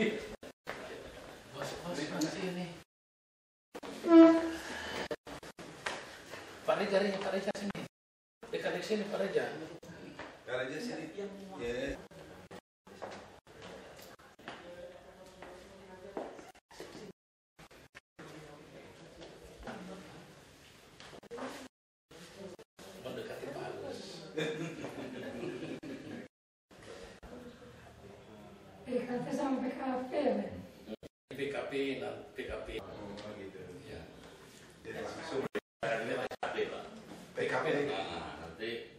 Bos, sini. Pak Reja sini. Dekat sini Pak Reja. Pak Reja sini. Ya. Mendekati Pak Agus. PKT sama PKP, PKP dan PKP. Oh gitu. Ya. Jadi langsung Ini PKP Pak. PKP. Nanti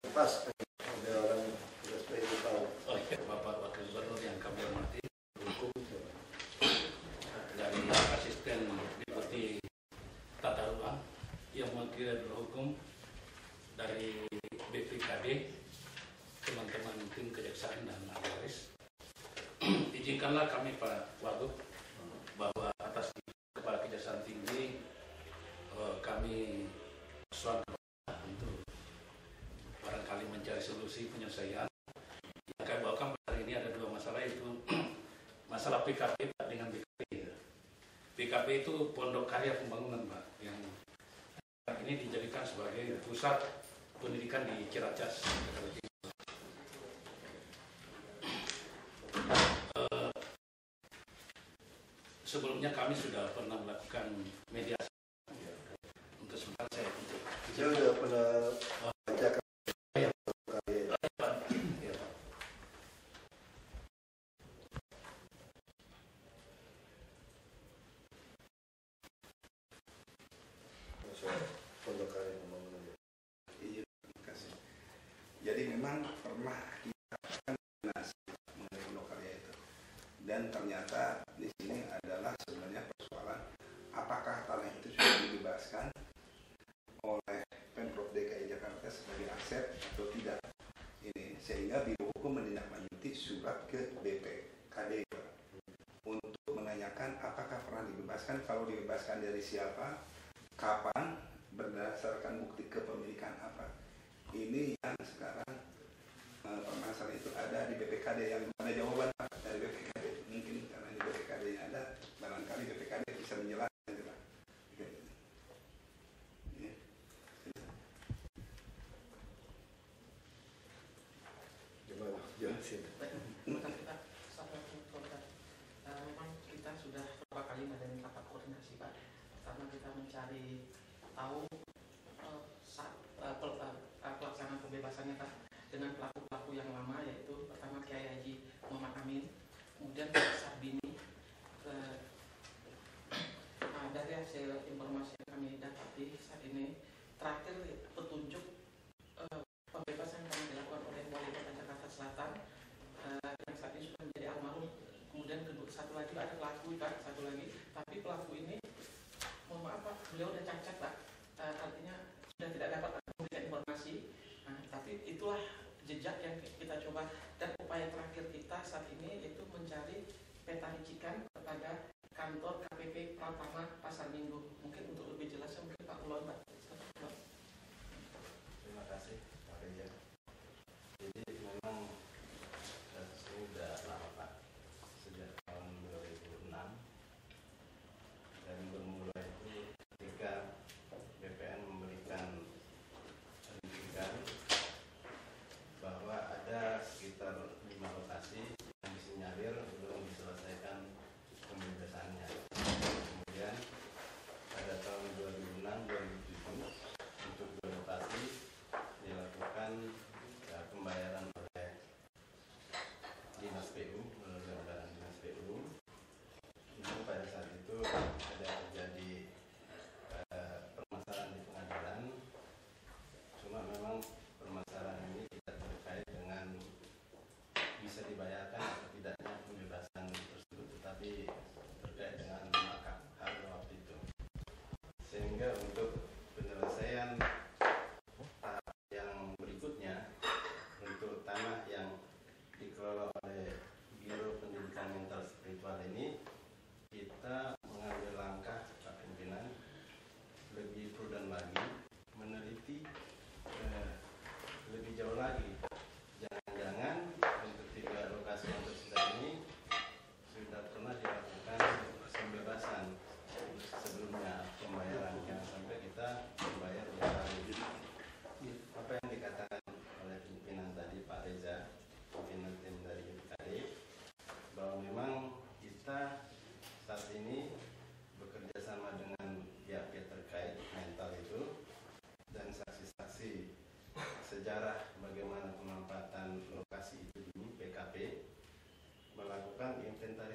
Pas ada orang supaya tahu. Oh iya, Bapak Wakil Gubernur yang kami hormati, hukum dari asisten deputi tata ruang yang mewakili hukum dari BPKD, teman-teman tim kejaksaan dan agaris. Izinkanlah kami Pak Wagub bahwa atas Kepala Kejaksaan Tinggi kami suatu untuk barangkali mencari solusi penyelesaian. Yang kami bawakan hari ini ada dua masalah, itu masalah PKP dengan BKP. PKP itu Pondok Karya Pembangunan Pak, yang ini dijadikan sebagai pusat pendidikan di Ciracas. Sebelumnya kami sudah pernah melakukan mediasi. Untuk sementara saya tutup. Saya sudah pernah bacakan Ya, kali Pak. Ya, Pak. Pondok Karya Pembangunan. Iya, terima kasih. Jadi memang pernah kita akan mengenai Pondok Karya itu, dan ternyata di sini adalah sebenarnya persoalan apakah tanah itu sudah dibebaskan oleh Pemprov DKI Jakarta sebagai aset atau tidak. Ini sehingga Biro Hukum menindaklanjuti surat ke BPKD untuk menanyakan apakah pernah dibebaskan, kalau dibebaskan dari siapa, kapan, berdasarkan bukti kepemilikan apa. Ini yang sekarang permasalahan itu ada di BPKD. Yang mana jawaban Pak dari BPKD? Mungkin karena di BPKD ada, barangkali BPKD bisa menjelaskan itu Pak. Ya. Gimana? Jelasin. Terima kasih Pak. Memang kita sudah beberapa kali mengadakan rapat koordinasi Pak. Pertama kita mencari tahu pelaksanaan pembebasannya Pak dengan pelaku-pelaku yang lama, yaitu pertama Kiai Haji Muhammad Amin, kemudian Pak Sarbini. Dari hasil informasi yang kami dapati saat ini, terakhir petunjuk pembebasan yang dilakukan oleh Wali Kota Jakarta Selatan yang saat ini sudah menjadi almarhum. Kemudian satu lagi ada pelaku Pak, satu lagi, tapi pelaku ini mohon maaf Pak, beliau udah cacat Pak, artinya sudah tidak dapat memberikan informasi. Tapi itulah jejak yang kita coba, dan upaya terakhir kita saat ini yaitu mencari peta ricikan kepada kantor KPP Pratama Pasar Minggu. Mungkin untuk lebih jelasnya mungkin Pak Ulon Pak. terima kasih Pak Reja. Jadi memang kasus ini sudah lama Pak, sejak tahun 2006, dan bermula itu ketika BPN memberikan rincian bahwa ada sekitar 5 lokasi yang disinyalir belum diselesaikan pembebasannya. Kemudian pada tahun 2006-2007 untuk 2 lokasi dilakukan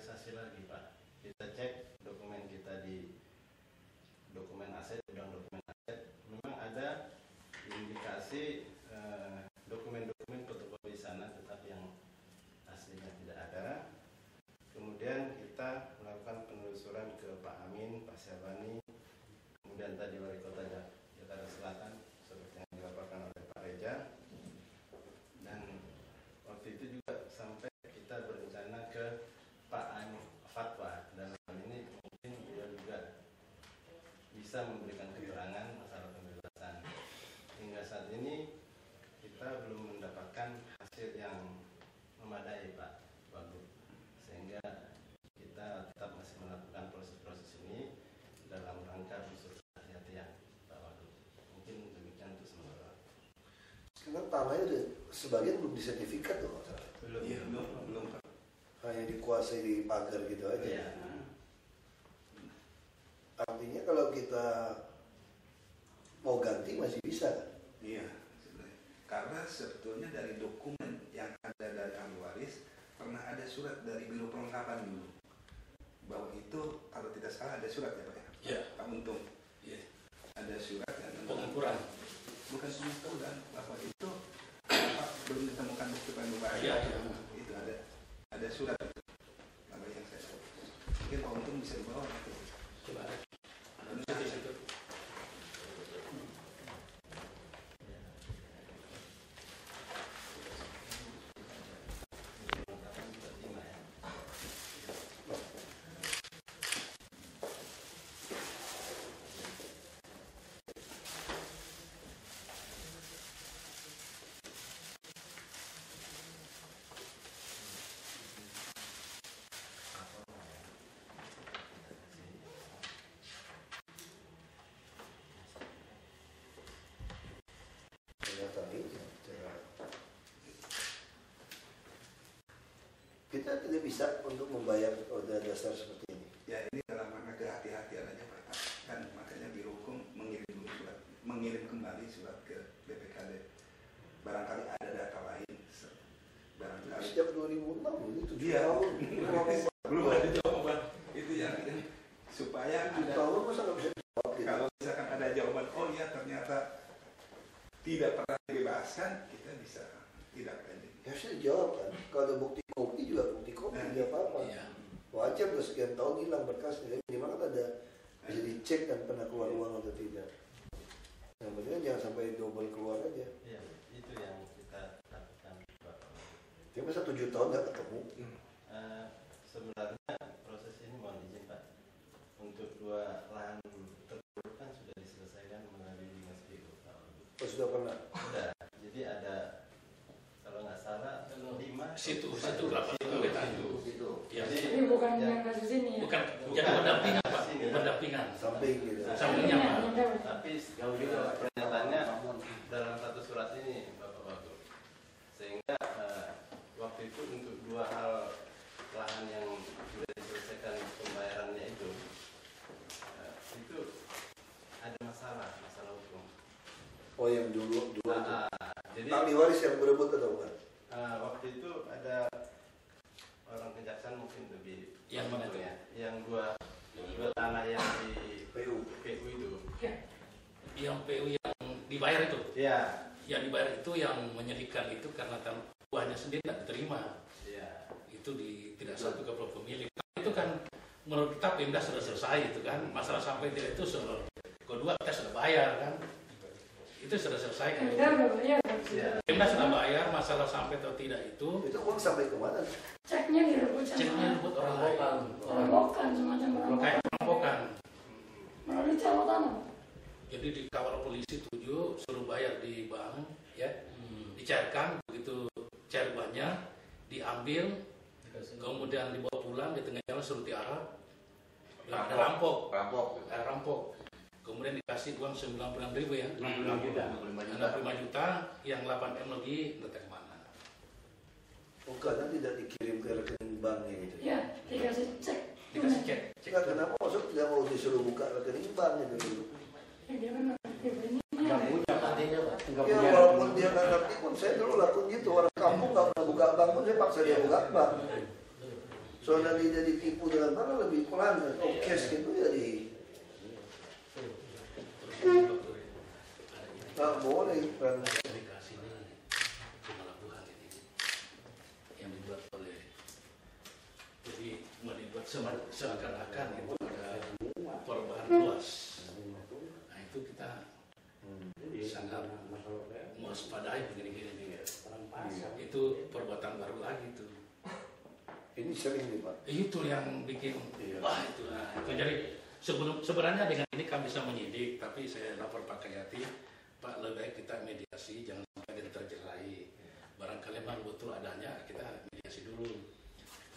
inventarisasi lagi Pak. Kita cek dokumen kita di dokumen aset, gudang dokumen aset, memang ada indikasi dokumen-dokumen fotokopy sana, tetapi yang aslinya tidak ada. Kemudian kita melakukan penelusuran ke Pak Amin, Pak Syabani, kemudian tadi Wali Kota Jakarta Selatan seperti yang dilaporkan oleh Pak Reja. Dan waktu itu juga sampai kita berencana ke Pak Amin Fatwa, dan ini mungkin beliau juga bisa memberikan keterangan masalah pembebasan. Hingga saat ini kita belum mendapatkan hasil yang memadai Pak Wagub, sehingga kita tetap masih melakukan proses-proses ini dalam rangka unsur kehati-hatian Pak Wagub. Mungkin demikian untuk sementara. Karena tanahnya sebagian belum disertifikat loh. Belum. Iya, belum Pak. Hanya dikuasai di pagar gitu aja. Iya. Artinya kalau kita mau ganti masih bisa kan? Iya, sebenarnya. Karena sebetulnya dari dokumen yang ada dari ahli waris pernah ada surat dari Biro Perlengkapan dulu bahwa itu kalau tidak salah ada surat ya Pak ya? Iya. Pak Untung. Iya. Ada surat yang Pengukuran. bukan pengukuran bahwa itu Pak belum ditemukan bukti pembebasan. Iya, iya. Itu ada surat itu. Apa yang saya tahu. Mungkin Pak Untung bisa dibawa itu. Coba ada. Benar. Situ. Kita tidak bisa untuk membayar order dasar seperti ini. Ya ini dalam rangka kehati-hatian aja Pak. Kan makanya Biro Hukum mengirim kembali surat ke BPKD. Barangkali ada data lain. Barangkali. Sejak 2006 ini 7 Iya. tahun. Belum ada jawaban. Itu yang supaya 7 ada. tahun masa nggak bisa jawab gitu. Kalau misalkan ada jawaban, oh iya ternyata tidak pernah dibebaskan, kita bisa tidak lanjut. Ya harusnya dijawab kan. Kalau ada bukti kopi juga bukti kopi tidak apa-apa. Iya. Wajar udah sekian tahun hilang berkasnya. Minimal kan ada bisa dicek dan pernah keluar uang atau tidak. Yang penting kan jangan sampai double keluar aja. Iya, itu yang kita lakukan Bapak. Dia masa 7 tahun nggak ketemu. Sebenarnya proses ini mohon izin Pak, untuk 2 lahan tersebut kan sudah diselesaikan melalui dinas BU Pak. Oh, sudah pernah. Sudah, jadi ada kalau nggak salah 5 Situ berapa itu? Gitu. Ya. Ini bukan yang kasus ini ya. Bukan jadi pendampingan Pak, pendampingan. Samping gitu. Sampingnya Pak. Tapi jauh juga pernyataannya dalam satu surat ini Bapak Wagub, sehingga waktu itu untuk 2 hal lahan yang sudah diselesaikan pembayarannya itu ada masalah hukum. Oh yang dulu Jadi ahli waris yang berebut atau bukan? waktu itu ada orang kejaksaan mungkin lebih Yang mana itu? ya, yang dua tanah yang di PU. itu. Yang PU yang dibayar itu. Ya, Yang dibayar itu yang menyedihkan itu karena buahnya sendiri tidak diterima. ya. Itu tidak satu ke pemilik. Itu kan menurut kita Pemda sudah selesai itu kan. Masalah sampai tidak itu sudah. Kedua kita sudah bayar kan. Itu sudah selesai kan. Kita udah bayar. Pemda sudah bayar, masalah sampai atau tidak itu. Itu uang sampai kemana? Ceknya direbut Ceknya sama buat orang lain. perampokan, semacam Kayak perampokan. perampokan. Melalui calo tanah. Jadi dikawal polisi 7, suruh bayar di bank, ya, dicairkan, begitu cair uangnya, diambil, kemudian dibawa pulang, di tengah jalan suruh tiarap, bilang ada rampok, kemudian dikasih uang 96.000 ya, 65 juta, yang 8M lagi nggak tahu kemana. Oh karena tidak dikirim ke rekening banknya gitu. Ya, dikasih cek. Dikasih cek, Nah, kenapa maksud tidak mau disuruh buka rekening bank itu dulu? Ya, dia kan ini. Ya walaupun dia nggak ngerti pun saya dulu lakukan gitu. Orang kampung nggak pernah buka bank pun saya paksa dia buka bank. Soalnya dia ditipu dengan mana lebih pelan kan? Oh cash gitu ya di nggak boleh kan? Aplikasi ini pelabuhan ini yang dibuat oleh, jadi mau dibuat seakan-akan itu ada perubahan luas. Nah itu kita sangat mewaspadai begini-gini. Itu perbuatan baru lagi tuh. Ini sering nih Pak. Itu yang bikin wah itu. Nah, itu jadi sebenarnya dengan ini kami bisa menyidik, tapi saya lapor Pak Kayati, Pak lebih baik kita mediasi, jangan sampai kita terjerai. Barangkali memang betul adanya, kita mediasi dulu.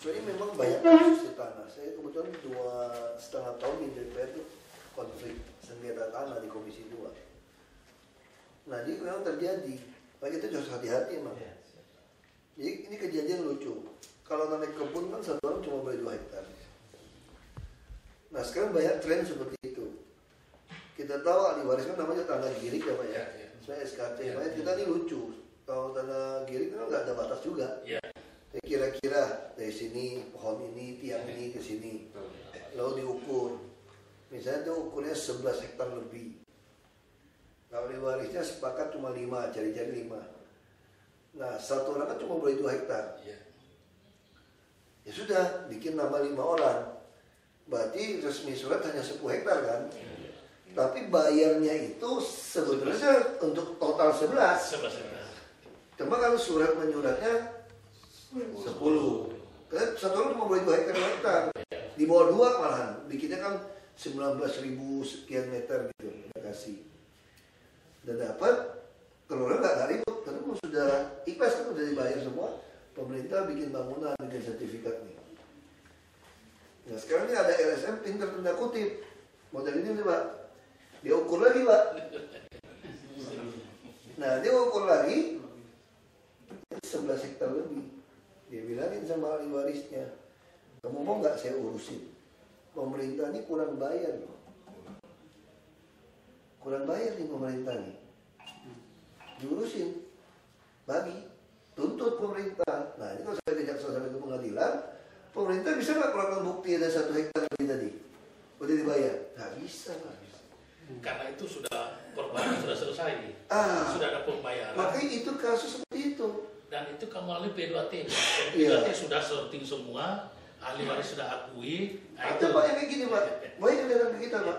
Soalnya memang banyak kasus di tanah. Saya kebetulan 2,5 tahun di DPR itu konflik sengketa tanah di Komisi 2. Nah, ini memang terjadi. Nah, kita harus hati-hati emang. Jadi ini kejadian lucu. Kalau naik kebun kan satu orang cuma boleh 2 hektar. Nah, sekarang banyak tren seperti itu. Kita tahu ahli waris kan namanya tanah girik ya Pak ya. Saya SKT, makanya kita ini lucu. Kalau tanah girik kan nggak ada batas juga. Kira-kira dari sini pohon ini, tiang ini ke sini, lalu diukur. Misalnya itu ukurnya 11 hektar lebih. Kalau ahli warisnya sepakat cuma 5, cari-cari 5. Nah, satu orang kan cuma boleh 2 hektar. Ya sudah, bikin nama 5 orang. Berarti resmi surat hanya 10 hektar kan? Tapi bayarnya itu sebenarnya untuk total 11. Cuma kalau surat menyuratnya 10. Karena satu orang cuma boleh 2 hektar. Di bawah 2 malahan. Bikinnya kan 19.000 sekian meter gitu. Kita kasih. Dan dapat, kalau orang nggak ribut. Karena sudah ikhlas kan sudah dibayar semua. Pemerintah bikin bangunan dengan sertifikat nih. Nah sekarang ini ada LSM pinter tanda kutip. Model ini nih Pak. Dia ukur lagi Pak. Nah dia ukur lagi 11 hektar lebih. Dia bilangin sama ahli warisnya, kamu mau nggak saya urusin? Pemerintah ini kurang bayar loh. Kurang bayar nih pemerintah nih. Diurusin. Bagi. Tuntut pemerintah. Nah ini kalau saya kejaksaan sampai ke pengadilan, pemerintah bisa nggak keluarkan bukti ada 1 hektar lebih tadi? Udah dibayar? Nggak bisa Pak. Karena itu sudah perbuatan sudah selesai, sudah ada pembayaran. Makanya itu kasus seperti itu. Dan itu kamu melalui P2T. Iya. P2T sudah sorting semua, ahli waris sudah akui. Nah, Ada Pak yang kayak gini Pak. Banyak yang datang ke kita Pak.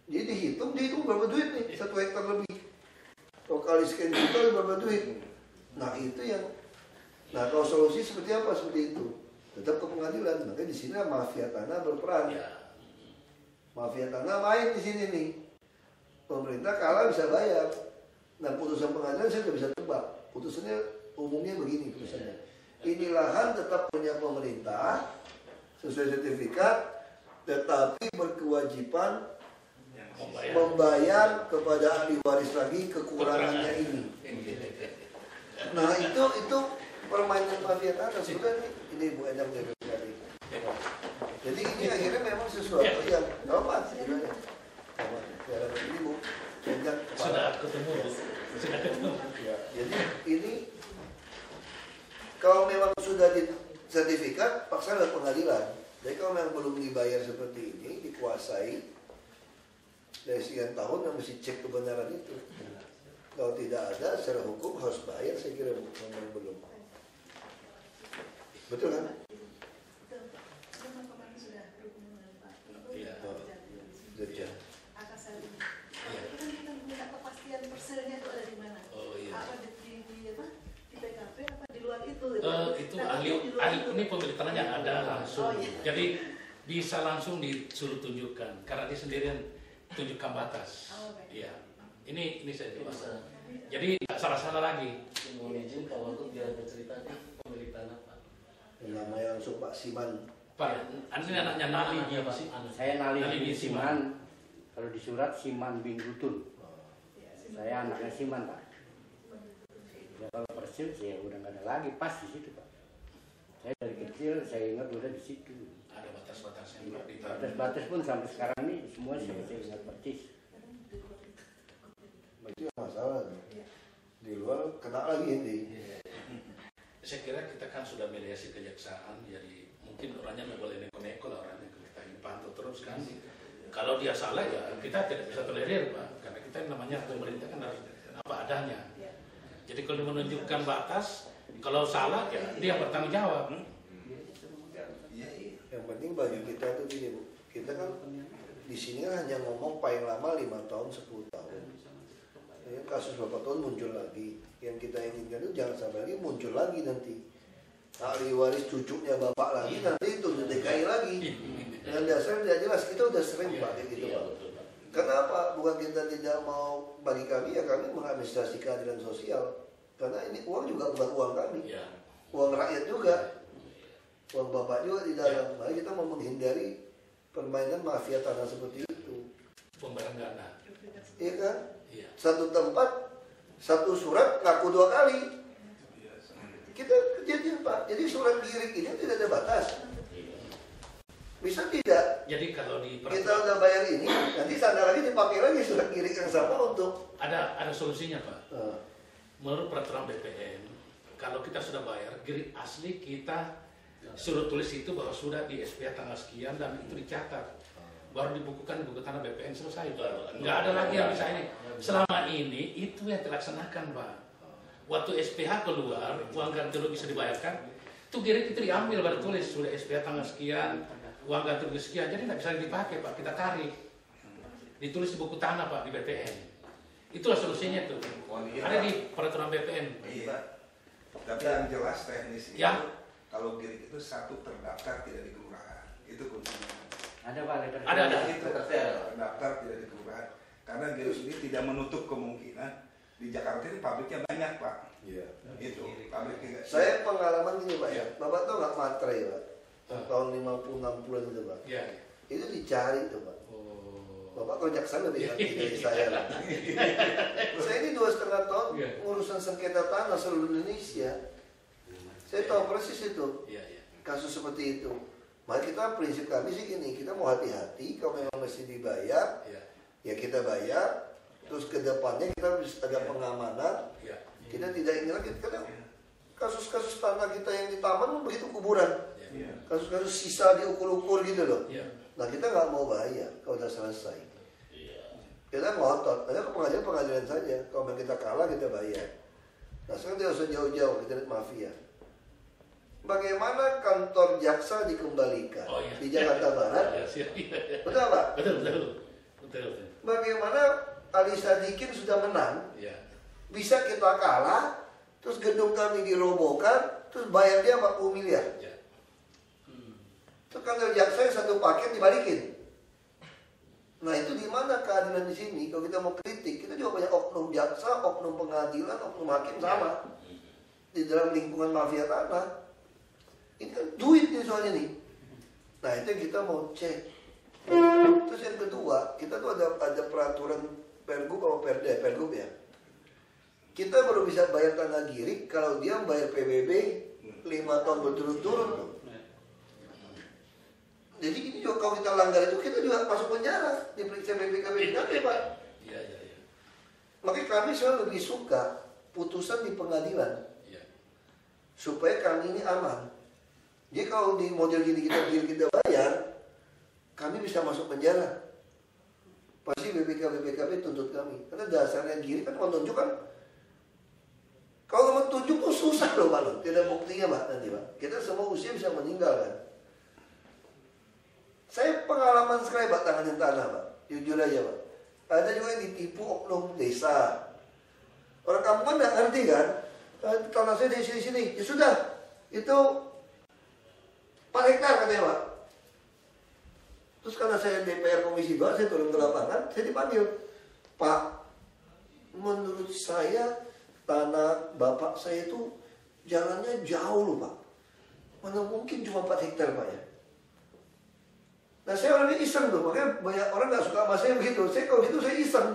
Jadi dihitung berapa duit nih? 1 hektar lebih. Kalau kali sekian juta berapa duit? Nah itu yang. Nah kalau solusi seperti apa? Seperti itu. Tetap ke pengadilan. Makanya di sini mafia tanah berperan. Mafia tanah main di sini nih. Pemerintah kalah bisa bayar. Nah putusan pengadilan saya nggak bisa tebak. Putusannya umumnya begini putusannya. Ini lahan tetap punya pemerintah sesuai sertifikat, tetapi berkewajiban membayar kepada ahli waris lagi kekurangannya ini. Nah itu permainan mafia tanah sebenarnya ini Bu Endang dari. Jadi ini akhirnya memang sesuatu yang normal sebenarnya. Ini Bu Endang sudah ketemu. Ya, jadi ini kalau memang sudah di sertifikat paksa ke pengadilan. Jadi kalau memang belum dibayar seperti ini dikuasai dari sekian tahun yang mesti cek kebenaran itu. Kalau tidak ada secara hukum harus bayar saya kira memang belum. Betul kan? Iya. Betul. Itu kan kita minta kepastian perselnya itu ada di mana? Oh iya. Apa di PKP apa di luar itu? Itu ahli ini pemilik tanah yang ada langsung. Oh, iya. Jadi bisa langsung disuruh tunjukkan karena dia sendirian tunjukkan batas. Oh, baik. Iya. Ini saya coba. Jadi nggak salah-salah lagi. Mohon izin Pak Wagub biar bercerita nih pemilik tanah Pak. Namanya langsung Pak Siman. Pak, ini anaknya Nali Pak. Saya Nali Nali bin Siman. Siman. Kalau di surat Siman bin Gutun. Saya anaknya Siman Pak. Ya kalau persil saya udah nggak ada lagi pas di situ Pak. Saya dari kecil saya ingat udah di situ. Ada batas-batasnya Pak di tanah. Batas-batas pun sampai sekarang ini semua saya ingat persis. Itu yang masalah. Di luar kena lagi ini. Saya kira kita kan sudah mediasi kejaksaan, jadi mungkin mungkin orangnya nggak boleh neko-neko lah, orangnya kita ini pantau terus kan. Kalau dia salah ya kita tidak bisa tolerir Pak, karena kita yang namanya pemerintah kan harus apa adanya. Jadi kalau dia menunjukkan batas, kalau salah ya dia yang bertanggung jawab. Yang penting bagi kita tuh gini Bu, kita kan di sini kan hanya ngomong paling lama 5 tahun 10 tahun. Ya, kasus berapa tahun muncul lagi. Yang kita inginkan itu jangan sampai lagi muncul lagi nanti. Ahli waris cucunya bapak lagi, nanti itu DKI lagi. Dengan dasar tidak jelas, kita udah sering Pak kayak gitu Pak. Karena apa? Bukan kita tidak mau, bagi kami ya kami mengadministrasi keadilan sosial. Karena ini uang juga bukan uang kami, uang rakyat juga, uang bapak juga di dalam. Mari kita mau menghindari permainan mafia tanah seperti itu. Pembayaran dana. Iya kan? Iya. Satu tempat, satu surat ngaku 2 kali. Kita kejadian Pak. Jadi surat girik ini tidak ada batas. Bisa tidak? Jadi kalau di Kita udah bayar ini, nanti sana lagi dipakai lagi surat girik yang sama untuk ada solusinya Pak. Menurut peraturan BPN, kalau kita sudah bayar girik asli kita suruh tulis itu bahwa sudah di SPA tanggal sekian dan itu dicatat. Baru dibukukan di buku tanah BPN selesai Pak. Nggak ada lagi yang bisa ini. Selama ini itu yang dilaksanakan Pak. Waktu SPH keluar, uang ganti rugi bisa dibayarkan, itu girik itu diambil baru tulis sudah SPH tanggal sekian, uang ganti rugi sekian, jadi nggak bisa dipakai Pak, kita tarik. Ditulis di buku tanah Pak, di BPN. Itulah solusinya tuh. Ada di peraturan BPN. Iya. Tapi yang jelas teknis itu, kalau girik itu satu terdaftar tidak di kelurahan. Itu kuncinya. Ada Pak, ada. Itu terdaftar tidak di kelurahan. Karena girik ini tidak menutup kemungkinan di Jakarta ini pabriknya banyak Pak. Iya. Gitu. Pabriknya. Saya pengalaman gini Pak ya. Bapak tahu nggak Matre Pak? Tahun 50-60 itu Pak. Iya. Itu dicari tuh Pak. Bapak kalau jaksa lebih hati dari saya lah. Saya ini 2,5 tahun urusan sengketa tanah seluruh Indonesia. Saya tahu persis itu kasus seperti itu. Maka kita prinsip kami sih gini, kita mau hati-hati. Kalau memang mesti dibayar, ya kita bayar. Terus ke depannya kita ada pengamanan. Kita tidak ingin lagi karena kasus-kasus tanah kita yang di taman begitu kuburan. Kasus-kasus sisa diukur-ukur gitu loh. Nah kita nggak mau bayar kalau udah selesai. Kita ngotot, ada pengadilan saja. Kalau kita kalah kita bayar. Nah sekarang tidak usah jauh-jauh kita lihat mafia. Bagaimana kantor jaksa dikembalikan di Jakarta Barat? Betul Pak? Betul. Bagaimana Ali Sadikin sudah menang? Bisa kita kalah, terus gedung kami dirobohkan, terus bayar dia 40 miliar. Terus kantor jaksa yang satu paket dibalikin. Nah itu di mana keadilan di sini? Kalau kita mau kritik, kita juga banyak oknum jaksa, oknum pengadilan, oknum hakim sama di dalam lingkungan mafia tanah. Ini kan duit nih soalnya nih. Nah itu yang kita mau cek. Terus yang kedua, kita tuh ada peraturan Pergub atau Pergub ya. Kita baru bisa bayar tanah girik kalau dia bayar PBB 5 tahun berturut-turut tuh. Jadi ini juga kalau kita langgar itu kita juga masuk penjara, diperiksa BPKB Pak. Makanya kami selalu lebih suka putusan di pengadilan supaya kami ini aman. Jadi kalau di model gini kita bayar, kami bisa masuk penjara. Pasti BPKB tuntut kami. Karena dasarnya gini kan menunjukkan. Kalau menunjuk tuh susah loh Pak. Tidak buktinya Pak nanti Pak. Kita semua usia bisa meninggal kan. Saya pengalaman sekali Pak tanganin tanah Pak. Jujur aja Pak. Ada juga yang ditipu oknum desa. Orang kampung kan nggak ngerti kan. Tanah saya di sini. Ya sudah. Itu 4 hektar katanya Pak. Terus karena saya DPR Komisi 2, saya turun ke lapangan, saya dipanggil. Pak, menurut saya tanah bapak saya itu jalannya jauh loh Pak. Mana mungkin cuma 4 hektar Pak ya. Nah saya orangnya iseng loh, makanya banyak orang gak suka sama saya begitu. Saya kalau gitu saya iseng.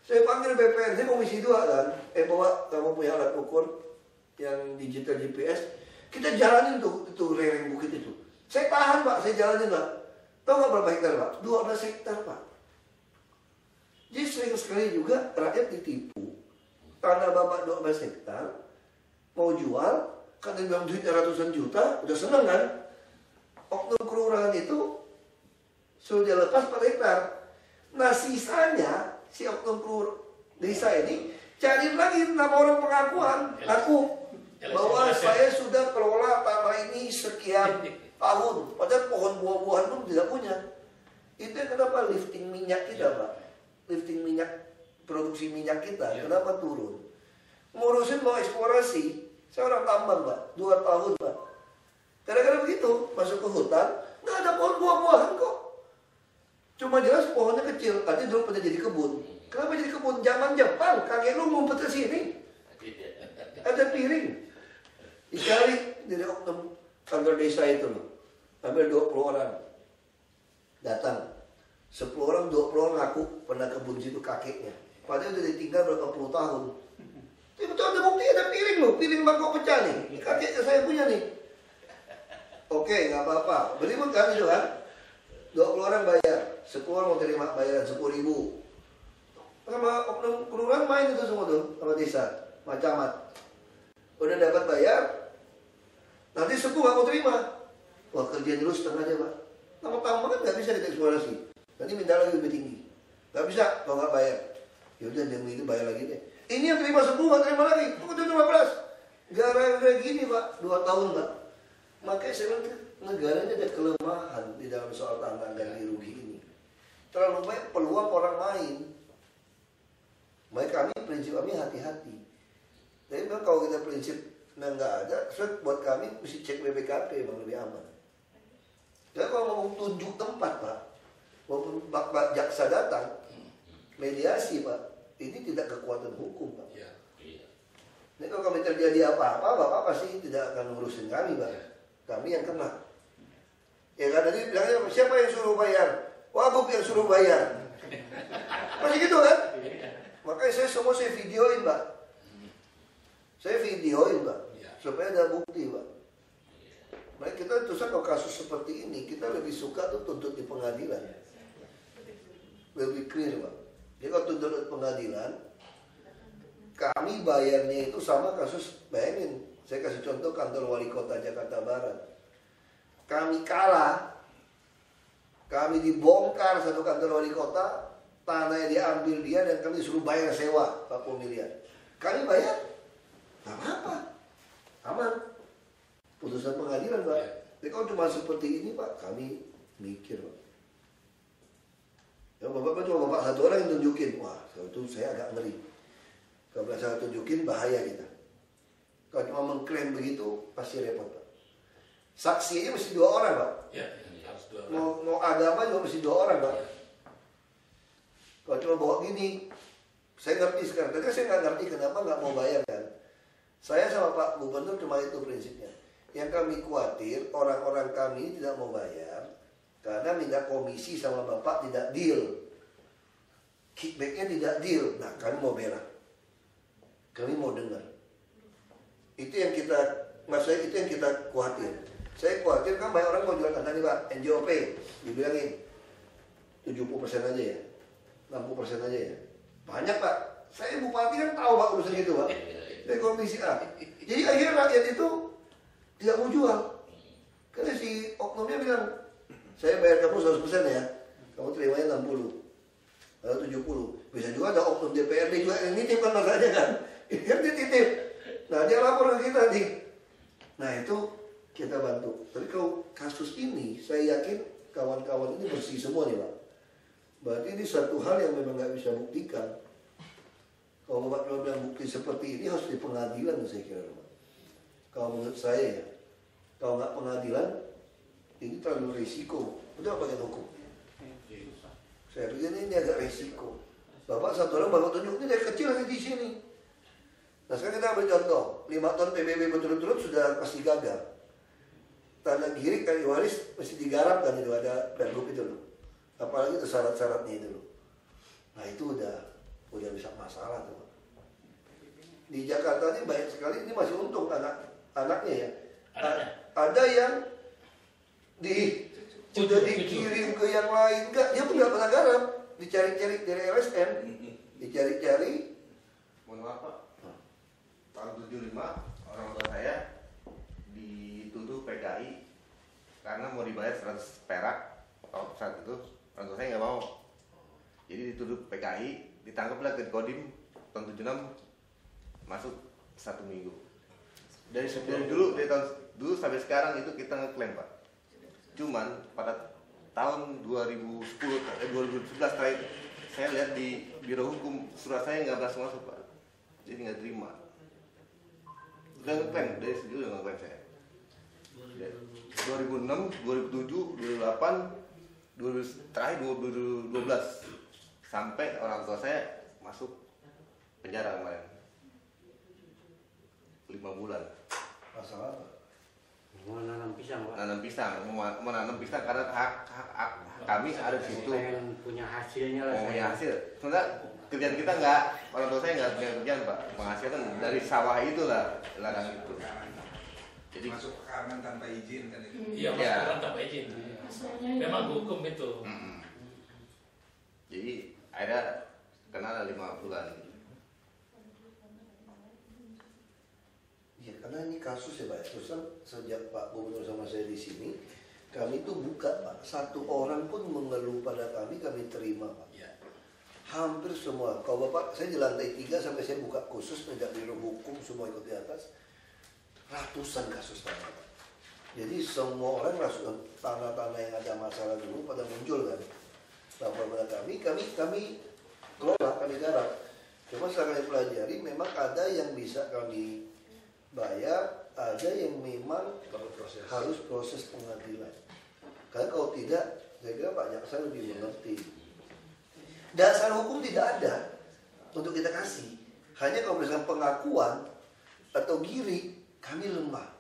Saya panggil BPN, saya Komisi 2 kan. Bawa kamu punya alat ukur yang digital GPS. Kita jalanin tuh, itu lereng bukit itu. Saya tahan Pak, saya jalanin Pak. Tahu nggak berapa hektar Pak? 12 hektar Pak. Jadi sering sekali juga rakyat ditipu. Tanah bapak 12 hektar, mau jual, kan dia bilang duitnya ratusan juta, udah seneng kan? oknum kelurahan itu sudah dia lepas per hektar. Nah sisanya si oknum desa ini cari lagi 6 orang pengakuan, ngaku bahwa saya sudah kelola tanah ini sekian tahun, padahal pohon buah-buahan pun tidak punya. Itu yang kenapa lifting minyak kita, Pak, lifting minyak, produksi minyak kita, kenapa turun? Ngurusin mau eksplorasi, saya orang tambang, Pak, 2 tahun, Pak. Gara-gara begitu masuk ke hutan, nggak ada pohon buah-buahan kok. Cuma jelas pohonnya kecil, artinya dulu pernah jadi kebun. Kenapa jadi kebun? Zaman Jepang, kakek lu ngumpet ke sini. Ada piring. Dicari dari oknum kantor desa itu loh. Hampir 20 orang. Datang. 10 orang, 20 orang ngaku pernah kebun situ kakeknya. Padahal udah ditinggal berapa puluh tahun. Tapi betul ada bukti, ada piring loh. Piring mangkok pecah nih. Kakeknya saya punya nih. Oke, nggak apa-apa. Beribut kan itu kan? 20 orang bayar. 10 orang mau terima bayaran 10.000. Sama oknum kelurahan main itu semua tuh sama desa, sama camat. Udah dapat bayar, nanti suku nggak mau terima. Wah kerja dulu setengah aja Pak. Nama tambang kan nggak bisa dieksplorasi. Nanti minta lagi lebih tinggi. Nggak bisa kalau nggak bayar. Ya udah demi itu bayar lagi deh. Ini yang terima suku nggak terima lagi. Udah 15. Gara-gara gini Pak, 2 tahun Pak. Makanya saya bilang negaranya ada kelemahan di dalam soal tanah ganti rugi ini. Terlalu banyak peluang orang main. Makanya prinsip kami hati-hati. Tapi memang kalau kita prinsip nggak ada, buat kami mesti cek BPKP memang lebih aman. Jadi kalau mau tunjuk tempat Pak, walaupun Pak jaksa datang, mediasi Pak, ini tidak kekuatan hukum Pak. Ini kalau kami terjadi apa-apa, Bapak pasti tidak akan ngurusin kami Pak. Kami yang kena. Ya kan tadi bilangnya siapa yang suruh bayar? Wagub yang suruh bayar. Masih gitu kan? Makanya saya videoin Pak. Saya videoin Pak. Supaya ada bukti Pak. Makanya kita terus kalau kasus seperti ini kita lebih suka tuh tuntut di pengadilan. Lebih clear Pak. Jadi kalau tuntut di pengadilan, kami bayarnya itu sama kasus, bayangin. Saya kasih contoh kantor wali kota Jakarta Barat. Kami kalah. Kami dibongkar satu kantor wali kota. Tanahnya diambil dia dan kami disuruh bayar sewa 40 miliar. Kami bayar, nggak apa-apa, aman. Putusan pengadilan Pak. Tapi kalau cuma seperti ini Pak, kami mikir Pak. Ya Bapak cuma Bapak satu orang yang tunjukin, wah itu saya agak ngeri. Kalau saya tunjukin bahaya kita. Kalau cuma mengklaim begitu pasti repot Pak. Saksinya mesti 2 orang Pak. Ya, harus 2 orang. Mau agama juga mesti 2 orang Pak. Kalau cuma bawa gini, saya ngerti sekarang. Tadi saya nggak ngerti kenapa nggak mau bayar kan. Saya sama Pak Gubernur cuma itu prinsipnya. Yang kami khawatir orang-orang kami tidak mau bayar karena minta komisi sama Bapak tidak deal. Kickbacknya tidak deal. Nah kami mau bela. Kami mau dengar. Itu yang kita, maksudnya itu yang kita khawatir. Saya khawatir kan banyak orang mau jual tanah nih Pak, NJOP, dibilangin 70% aja ya. 60% aja ya. Banyak Pak. Saya bupati kan tahu Pak urusan itu Pak. Dari komisi A. Jadi akhirnya rakyat itu tidak mau jual. Karena si oknumnya bilang, saya bayar kamu 100% ya. Kamu terimanya 60 atau 70. Bisa juga ada oknum DPRD juga yang nitip kan masalahnya kan. Ini kan dia titip. Nah dia lapor ke kita nih. Nah itu kita bantu. Tapi kalau kasus ini saya yakin kawan-kawan ini bersih semua nih Pak. Berarti ini satu hal yang memang nggak bisa buktikan. Kalau Bapak bilang bukti seperti ini harus di pengadilan saya kira Pak. Kalau menurut saya ya, kalau nggak pengadilan, ini terlalu risiko. Udah pakai hukum. Saya pikir ini agak risiko. Bapak satu orang baru tunjuk ini dari kecil di sini. Nah sekarang kita ambil contoh, 5 ton PBB berturut-turut sudah pasti gagal. Tanah girik kali waris mesti digarap kan itu ada pergub itu loh. Apalagi itu syarat-syaratnya itu loh. Nah itu udah bisa masalah tuh. Di Jakarta ini banyak sekali, ini masih untung anaknya ya. Ada yang udah dikirim ke yang lain, enggak, dia pun nggak pernah garap, dicari-cari dari LSM, dicari-cari. Mohon maaf Pak, tahun 75 orang tua saya dituduh PKI karena mau dibayar 100 perak saat itu orang tua saya nggak mau. Jadi dituduh PKI, ditangkaplah ke Kodim tahun 76, masuk 1 minggu. Dari dulu sampai sekarang itu kita ngeklaim Pak. Cuman pada tahun 2011 terakhir saya lihat di Biro Hukum surat saya nggak berhasil masuk Pak, jadi nggak terima. Udah ngeklaim dari segi udah ngeklaim saya. 2006, 2007, 2008, terakhir 2012 sampai orang tua saya masuk penjara kemarin 5 bulan. Masalah apa? Mau nanam pisang, Pak. Menanam pisang karena hak kami ada di situ. Pengen punya hasilnya lah. Mau punya hasil. Sebenarnya kerjaan kita nggak, orang tua saya nggak punya kerjaan Pak. Penghasilan dari sawah itulah, ladang itu. Jadi masuk pekarangan tanpa izin kan itu. Iya, masuk pekarangan tanpa izin. Memang hukum itu. Jadi akhirnya kena 5 bulan. Ya karena ini kasus ya Pak. Terus kan sejak Pak Gubernur sama saya di sini, kami itu buka Pak. 1 orang pun mengeluh pada kami terima Pak. Ya. Hampir semua. Kalau Bapak, saya di lantai 3 sampai saya buka khusus menjadi Biro Hukum semua ikut di atas. Ratusan kasus tanah Pak. Jadi semua orang rasukan tanah-tanah yang ada masalah dulu pada muncul kan. Lapor pada kami kelola, kami garap. Cuma setelah kami pelajari memang ada yang bisa kami bayar, ada yang memang harus proses pengadilan. Karena kalau tidak, saya kira Pak Jaksa lebih mengerti. Dasar hukum tidak ada untuk kita kasih. Hanya kalau misalkan pengakuan atau giri, kami lemah.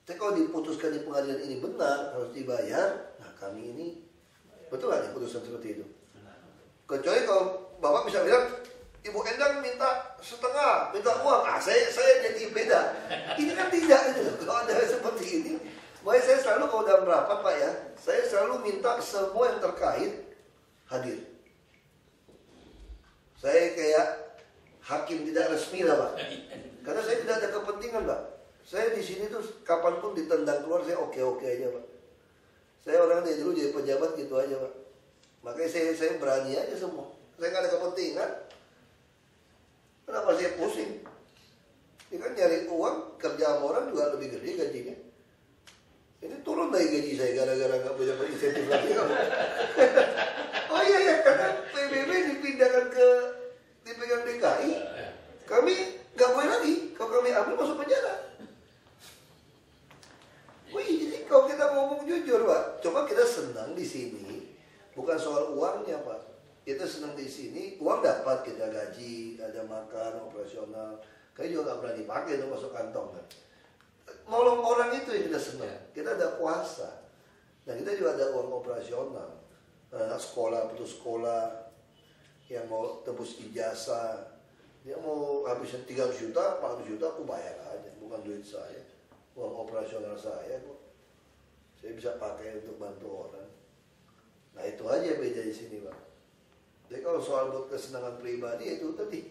Tapi kalau diputuskan di pengadilan ini benar, harus dibayar, nah kami ini betul nggak putusan seperti itu? Kecuali kalau Bapak bisa bilang, Ibu Endang minta setengah, minta uang, saya jadi beda. Ini kan tidak gitu. Kalau ada seperti ini, makanya saya selalu kalau dalam rapat Pak ya, saya selalu minta semua yang terkait hadir. Saya kayak hakim tidak resmi lah Pak, karena saya tidak ada kepentingan Pak. Saya di sini tuh kapanpun ditendang keluar saya oke aja Pak. Saya orang dari dulu jadi pejabat gitu aja Pak. Makanya saya berani aja semua. Saya nggak ada kepentingan. Kenapa saya pusing? Ini kan nyari uang, kerja sama orang juga lebih gede gajinya. Ini turun dari gaji saya gara-gara nggak punya insentif lagi kamu. Oh iya karena PBB dipegang DKI, kami nggak boleh lagi. Kalau kami ambil masuk penjara. Wih, jadi kalau kita ngomong jujur Pak, coba kita senang di sini, bukan soal uangnya Pak. Kita senang di sini, uang dapat kita gaji, ada makan, operasional. Kayaknya juga nggak berani pakai untuk masuk kantong kan. Nolong orang itu yang kita senang. Kita ada kuasa, dan kita juga ada uang operasional. Anak sekolah, putus sekolah, yang mau tebus ijazah, dia mau habisin 300 juta, 400 juta, aku bayar aja, bukan duit saya. Uang operasional saya kok. Saya bisa pakai untuk bantu orang. Nah itu aja beda di sini Pak. Jadi kalau soal buat kesenangan pribadi itu tadi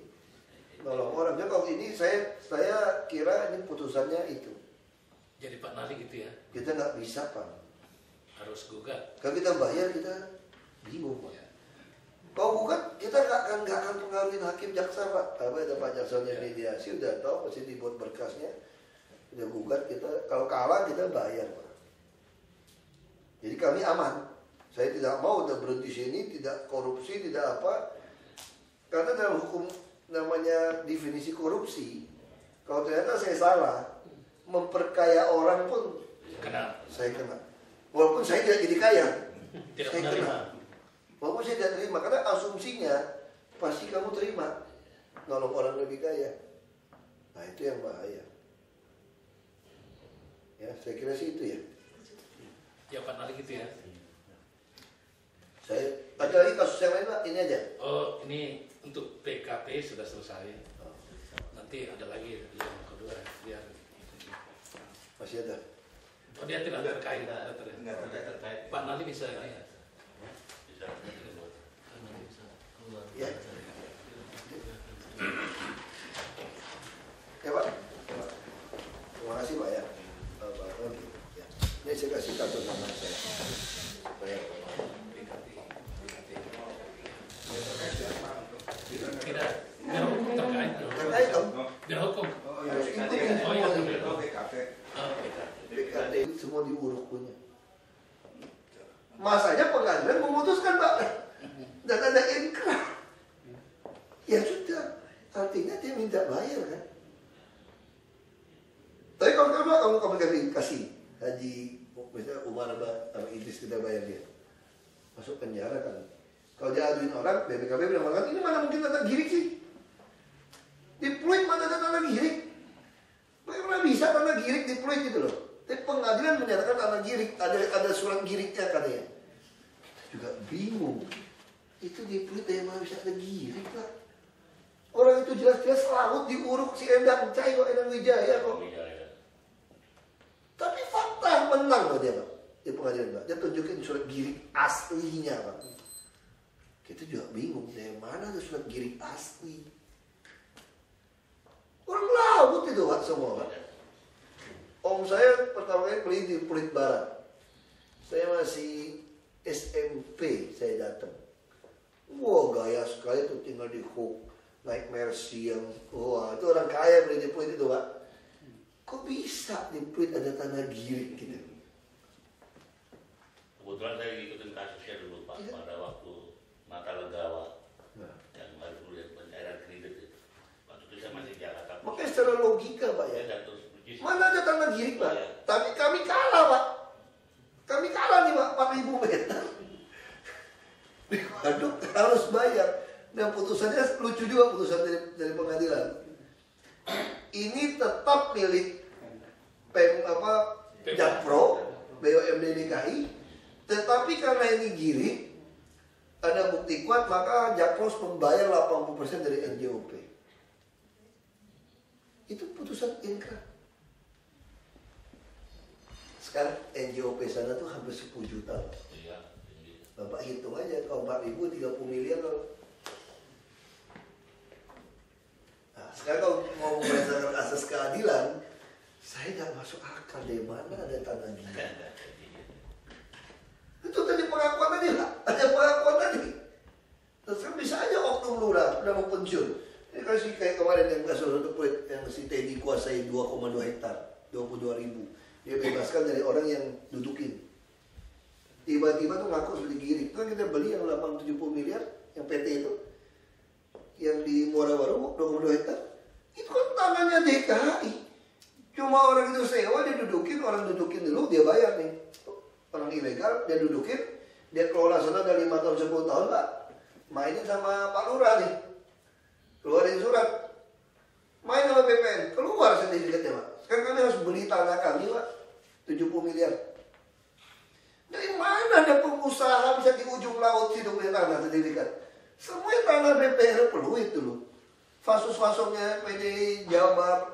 nolong orang. Jadi kalau ini saya kira ini putusannya itu. Jadi Pak Nali gitu ya? Kita nggak bisa Pak. Harus gugat. Kalau kita bayar kita bingung Pak. Kalau gugat kita nggak akan pengaruhin hakim jaksa Pak. Tapi ada Pak Jaksanya mediasi udah tahu pasti dibuat berkasnya. Udah gugat kita. Kalau kalah kita bayar Pak. Jadi kami aman. Saya tidak mau udah berhenti sini, tidak korupsi, tidak apa. Karena dalam hukum namanya definisi korupsi, kalau ternyata saya salah, memperkaya orang pun saya kena. Walaupun saya tidak jadi kaya, saya kena. Walaupun saya tidak terima, karena asumsinya pasti kamu terima nolong orang lebih kaya. Nah itu yang bahaya. Ya, saya kira sih itu ya. Ya Pak Nali gitu ya. Saya ada lagi kasus yang lain Pak, ini aja. Oh ini untuk PKP sudah selesai. Nanti ada lagi yang kedua biar masih ada. Oh dia tidak terkait. Enggak terkait. Pak Nali bisa ya. Ya. Ya Pak. Terima kasih Pak ya. Ya. Ini saya kasih tahu. minta bayar kan. Tapi kalau kamu kasih haji, misalnya Umar sama Idris kita bayar dia, masuk penjara kan. Kalau dia aduin orang, BPKB bilang makan ini mana mungkin tanah girik sih? Di Pluit mana ada tanah girik? Bagaimana bisa tanah girik di Pluit gitu loh? Tapi pengadilan menyatakan tanah girik, ada surat giriknya katanya. Kita juga bingung. Itu di Pluit yang mana bisa ada girik lah? Orang itu jelas-jelas laut diuruk si Endang Cai kok, Endang Wijaya kok. Tapi fakta menang loh dia Pak. Di pengadilan Pak. Dia tunjukin surat girik aslinya Pak. Kita juga bingung, dari mana ada surat girik asli? Orang laut itu Pak semua Pak. Om saya pertama kali beli di Pluit Barat. Saya masih SMP saya datang. Wah gaya sekali tuh tinggal di Hook. Naik Mercy yang, wah itu orang kaya beli di Pluit itu Pak. Kok bisa di Pluit ada tanah girik gitu? Kebetulan saya ngikutin kasusnya dulu Pak, pada waktu Mata Legawa yang baru kuliah pencairan kredit itu. Waktu itu saya masih di Jakarta. Makanya secara logika Pak ya, mana ada tanah girik Pak? Iya. Tapi kami kalah Pak. Kami kalah nih Pak, 4.000 meter. Waduh harus bayar. Dan putusannya lucu juga putusan dari pengadilan. Ini tetap milik Jakpro, BUMD DKI. Tetapi karena ini girik, ada bukti kuat, maka Jakpro harus membayar 80% dari NJOP. Itu putusan inkrah. Sekarang NJOP sana tuh hampir 10 juta. Bapak hitung aja, kalau 4.000 30 miliar loh. Nah, sekarang kalau mau berdasarkan asas keadilan, saya nggak masuk akal deh, mana ada tanah girik. Itu tadi pengakuan tadi Pak, ada pengakuan tadi. Terus kan bisa aja oknum lurah udah mau pensiun. Ini kasih kayak kemarin yang kasus untuk Pluit yang si Teddy kuasai 2,2 hektar, 22.000. Dia bebaskan dari orang yang dudukin. Tiba-tiba tuh ngaku seperti girik. Kan kita beli yang 870 miliar, yang PT itu, yang di Muara Baru 22 hektar. Itu kan tangannya DKI. Cuma orang itu sewa, dia dudukin, orang dudukin dulu, dia bayar nih. Orang ilegal, dia dudukin, dia kelola sana udah 5 tahun, 10 tahun Pak. Mainin sama Pak Lurah nih. Keluarin surat. Main sama BPN, keluar sertifikatnya Pak. Sekarang kami harus beli tanah kami Pak, 70 miliar. Dari mana ada pengusaha bisa di ujung laut hidup punya tanah sertifikat? Semua tanah BPR Pluit dulu. Fasus-fasumnya PD Jabar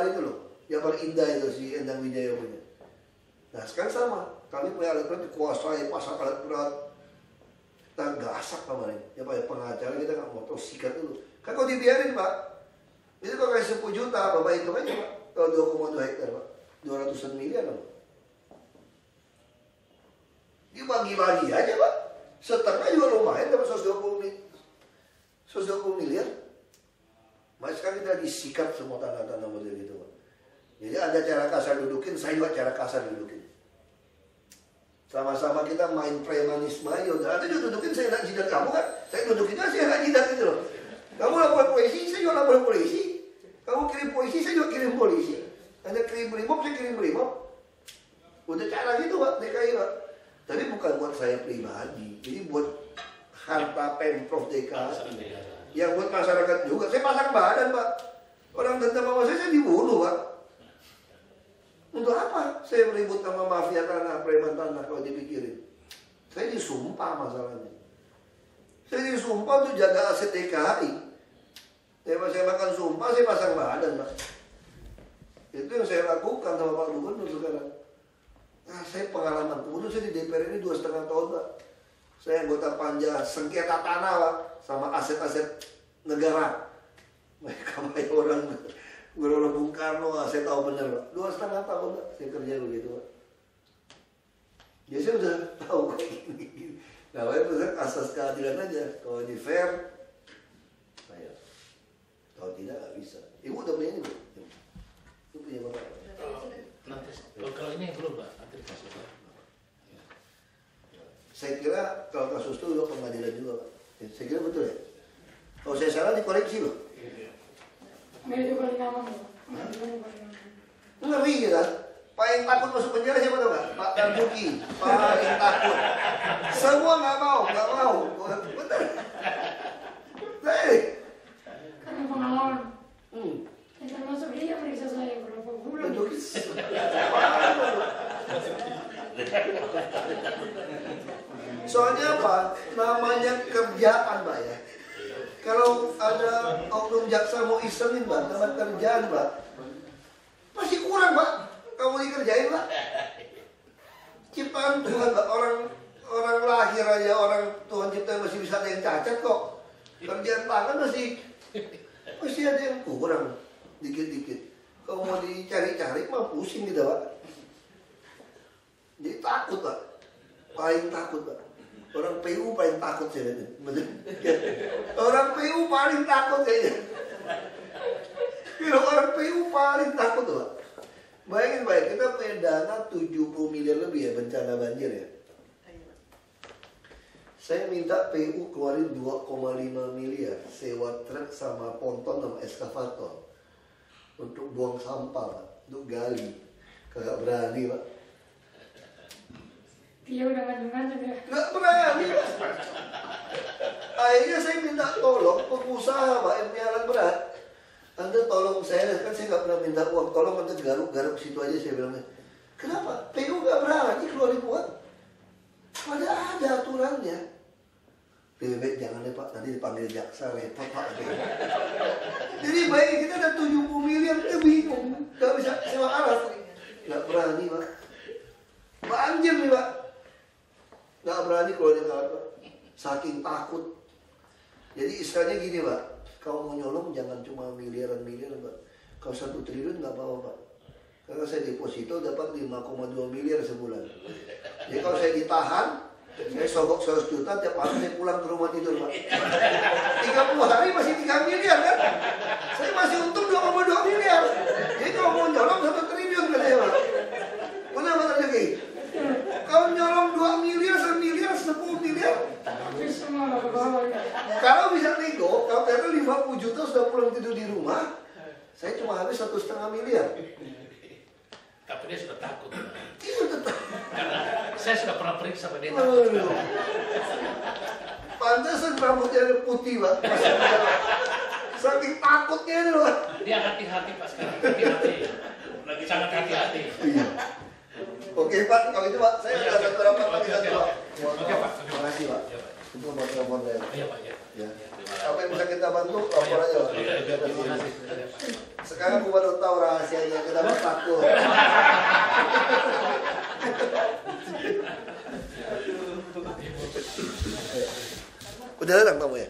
itu loh. Jabar Indah itu si Endang Wijaya punya. Nah sekarang sama, kami punya alat berat dikuasai, pasang alat berat. Kita gasak kemarin. Ya Pak, ya, pengacara kita nggak mau tahu sikat dulu. Kan kalau dibiarin Pak, itu kalau kayak 10 juta, Bapak hitung aja Pak. Kalau 2,2 hektar Pak, 200-an miliar Pak. Dibagi-bagi aja Pak. Setengah juga lumayan dapat 120 miliar. Mas sekarang kita disikat semua tanah-tanah model gitu Pak. Jadi Anda cara kasar dudukin, saya juga cara kasar dudukin. Sama-sama kita main premanisme, yaudah Anda juga dudukin, saya nak jidat kamu kan. Saya dudukin aja, saya nak jidat gitu loh. Kamu lapor polisi, saya juga lapor polisi. Kamu kirim polisi, saya juga kirim polisi. Anda kirim brimob, saya kirim brimob. Udah cara gitu Pak, DKI Pak. Tapi bukan buat saya pribadi, jadi buat harta Pemprov DKI. Yang buat masyarakat juga. Saya pasang badan Pak. Orang dendam sama saya dibunuh Pak. Untuk apa saya meribut sama mafia tanah, preman tanah kalau dipikirin? Saya disumpah masalahnya. Saya disumpah untuk jaga aset DKI. Saya makan sumpah, saya pasang badan Pak. Itu yang saya lakukan sama Pak Gubernur sekarang. Nah, saya pengalaman kemudian saya di DPR ini 2,5 tahun Pak. Saya anggota panja sengketa tanah Pak, sama aset-aset negara. Mereka banyak orang Bung Karno, saya tahu benar Pak. 2,5 tahun Pak, saya kerja begitu Pak. Jadi saya udah tahu kayak gini. Nah, saya asas keadilan aja. Kalau di fair, saya. Kalau tidak nggak bisa. Ibu udah punya ini Bu? Ibu punya Bapak? Nanti, kalau ini belum Pak, nanti masuk Pak. Saya kira kalau kasus itu udah pengadilan juga Pak. Saya kira betul ya. Kalau saya salah dikoreksi loh. Meja paling aman, Pak. Meja paling aman. Ngeri kita. Paling takut masuk penjara siapa tau nggak? Pak Tarbuki. Paling takut. Semua nggak mau. Bener. Karena pengalaman. Yang termasuk dia meriksa saya berapa bulan. Soalnya apa? Namanya kerjaan, Pak ya. Kalau ada oknum jaksa mau isengin, Pak, dapat kerjaan, Pak, pasti kurang, Pak. Kamu dikerjain, Pak. Ciptaan Tuhan, Pak. Orang lahir aja, orang Tuhan cipta masih bisa ada yang cacat kok. Kerjaan tangan masih ada yang kurang, dikit-dikit. Kalau mau dicari-cari, mah pusing gitu, Pak. Jadi takut, Pak. Paling takut, Pak. Orang PU paling takut saya lihat. Orang PU paling takut kayaknya. Kalau orang PU paling takut tuh, Pak. Bayangin, Pak, kita punya dana 70 miliar lebih ya bencana banjir ya. Saya minta PU keluarin 2,5 miliar sewa truk sama ponton sama eskavator untuk buang sampah, Pak. Untuk gali. Kagak berani, Pak. Dia udah ngajung-ngajung ya. Nggak berani, Pak. Akhirnya saya minta tolong pengusaha, Pak, yang punya alat berat. Anda tolong saya, kan saya nggak pernah minta uang. Tolong Anda garuk situ aja, saya bilangnya. Kenapa? PU nggak berani keluarin uang. Padahal ada aturannya. Bebek jangan deh, Pak, nanti dipanggil jaksa, repot, Pak. Jadi baik kita ada 70 miliar, kita bingung. Nggak bisa sewa alat. Nggak berani, Pak. Banjir nih, Pak. Nggak berani keluarin alat, Pak. Saking takut. Jadi istilahnya gini, Pak. Kalau mau nyolong jangan cuma miliaran-miliaran, Pak. Kalau 1 triliun nggak apa-apa, Pak. Karena saya deposito dapat 5,2 miliar sebulan. Jadi kalau saya ditahan, saya sogok 100 juta, tiap malam saya pulang ke rumah tidur, Pak. 30 hari masih 3 miliar kan? Saya masih untung 2,2 miliar. Jadi kalau mau nyolong 1 triliun kan saya, Pak. Mana Pak rezeki? Kalau nyolong 2 miliar, 1 miliar, 10 miliar. Habis semua lah ke bawah ya. Kalau bisa nego, kalau ternyata 50 juta sudah pulang tidur di rumah, saya cuma habis 1,5 miliar. Tapi dia sudah takut. Itu tetap. Karena saya sudah pernah periksa sama dia. Pantesan rambutnya putih, Pak. Saking takutnya itu, Pak. Dia hati-hati Pak sekarang. Hati-hati. Sangat hati-hati. Iya. Oke, Pak, kalau itu, Pak, saya ada satu rapat lagi satu, Pak. Oke, Pak. Terima kasih, Pak. Itu buat telepon saya. Iya, Pak. Ya. Apa yang bisa kita bantu, lapor aja, Pak. Sekarang aku baru tahu rahasianya, kenapa takut. Udah datang kamu ya?